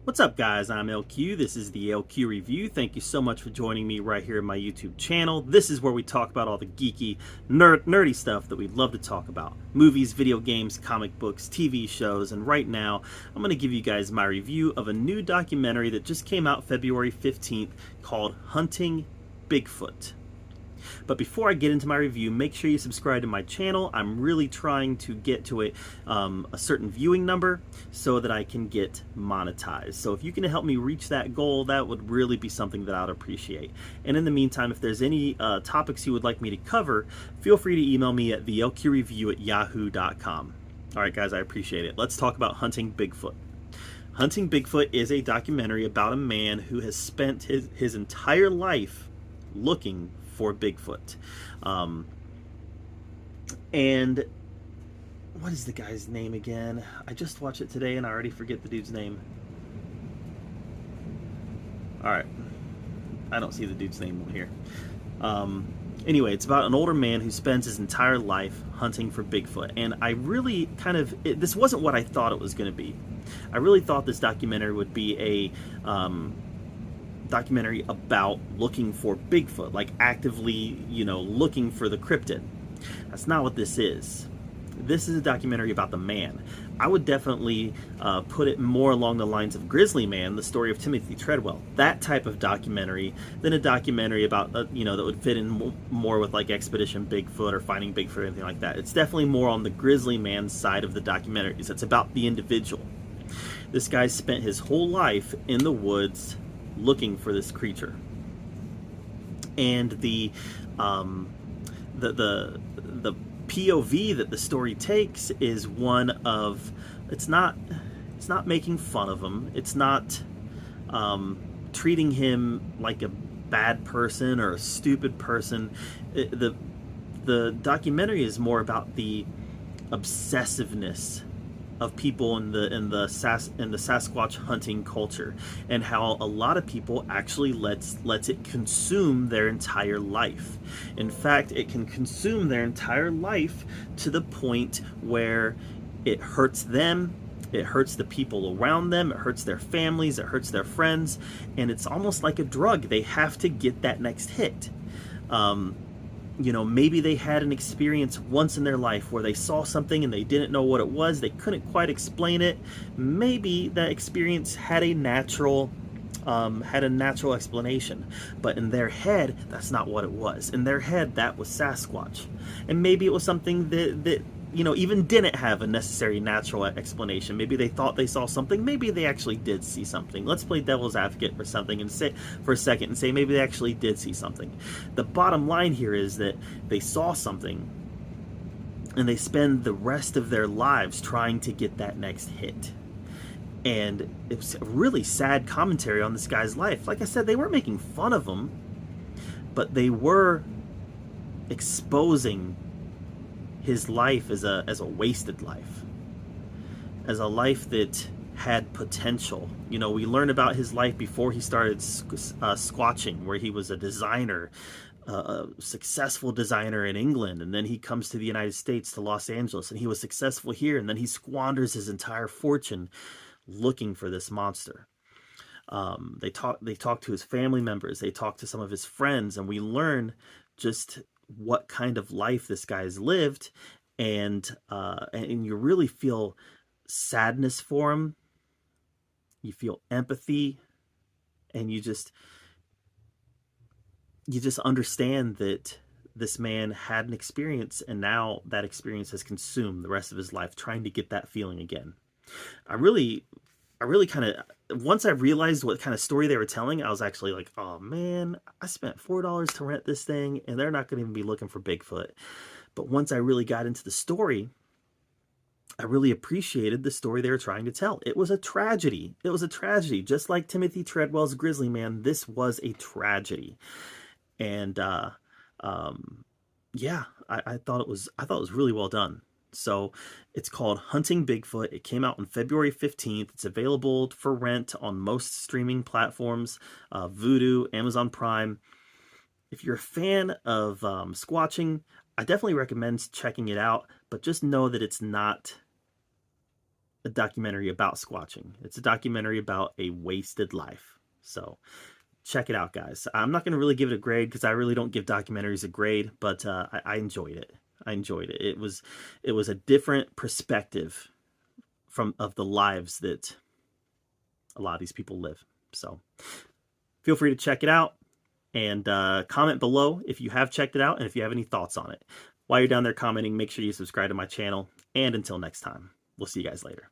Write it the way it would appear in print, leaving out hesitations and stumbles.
What's up, guys? I'm LQ. This is the LQ Review. Thank you so much for joining me right here in my YouTube channel. This is where we talk about all the geeky, nerdy stuff that we'd love to talk about. Movies, video games, comic books, TV shows, and right now I'm going to give you guys my review of a new documentary that just came out February 15th called Hunting Bigfoot. But before I get into my review, make sure you subscribe to my channel. I'm really trying to get to a certain viewing number so that I can get monetized. So if you can help me reach that goal, that would really be something that I'd appreciate. And in the meantime, if there's any topics you would like me to cover, feel free to email me at thelqreview@yahoo.com. All right, guys, I appreciate it. Let's talk about Hunting Bigfoot. Hunting Bigfoot is a documentary about a man who has spent his entire life looking for Bigfoot. And what is the guy's name again? I just watched it today and I already forget the dude's name. Alright. I don't see the dude's name here. Anyway, it's about an older man who spends his entire life hunting for Bigfoot. And I really this wasn't what I thought it was going to be. I really thought this documentary would be a documentary about looking for Bigfoot, like actively, looking for the cryptid. That's not what this is. This is a documentary about the man. I would definitely put it more along the lines of Grizzly Man, the story of Timothy Treadwell. That type of documentary than a documentary about, that would fit in more with like Expedition Bigfoot or Finding Bigfoot or anything like that. It's definitely more on the Grizzly Man side of the documentaries. It's about the individual. This guy spent his whole life in the woods looking for this creature, and the POV that the story takes is one of it's not making fun of him. It's not treating him like a bad person or a stupid person. The documentary is more about the obsessiveness of people in the Sasquatch hunting culture, and how a lot of people actually lets it consume their entire life. In fact, it can consume their entire life to the point where it hurts them, it hurts the people around them, it hurts their families, it hurts their friends, and it's almost like a drug. They have to get that next hit. Maybe they had an experience once in their life where they saw something and they didn't know what it was. They couldn't quite explain it. Maybe that experience had a natural explanation, but in their head, that's not what it was. In their head, that was Sasquatch. And maybe it was something that even didn't have a necessary natural explanation. Maybe they thought they saw something. Maybe they actually did see something. Let's play devil's advocate for something and say for a second and say maybe they actually did see something. The bottom line here is that they saw something and they spend the rest of their lives trying to get that next hit. And it was a really sad commentary on this guy's life. Like I said, they weren't making fun of him, but they were exposing his life as a wasted life, as a life that had potential. We learn about his life before he started squatching, where he was a designer, a successful designer in England, and then he comes to the United States, to Los Angeles, and he was successful here, and then he squanders his entire fortune looking for this monster. They talk to his family members, they talk to some of his friends, and we learn just what kind of life this guy's lived, and you really feel sadness for him. You feel empathy, and you just understand that this man had an experience, and now that experience has consumed the rest of his life trying to get that feeling again. I really kind of, once I realized what kind of story they were telling, I was actually like, oh man, I spent $4 to rent this thing and they're not going to even be looking for Bigfoot. But once I really got into the story, I really appreciated the story they were trying to tell. It was a tragedy. It was a tragedy. Just like Timothy Treadwell's Grizzly Man, this was a tragedy. And yeah, I thought it was really well done. So it's called Hunting Bigfoot. It came out on February 15th. It's available for rent on most streaming platforms, Vudu, Amazon Prime. If you're a fan of squatching, I definitely recommend checking it out, but just know that it's not a documentary about squatching. It's a documentary about a wasted life. So check it out, guys. I'm not going to really give it a grade because I really don't give documentaries a grade, but I enjoyed it. I enjoyed it. It was a different perspective of the lives that a lot of these people live. So feel free to check it out and comment below if you have checked it out and if you have any thoughts on it. While you're down there commenting, make sure you subscribe to my channel. And until next time, we'll see you guys later.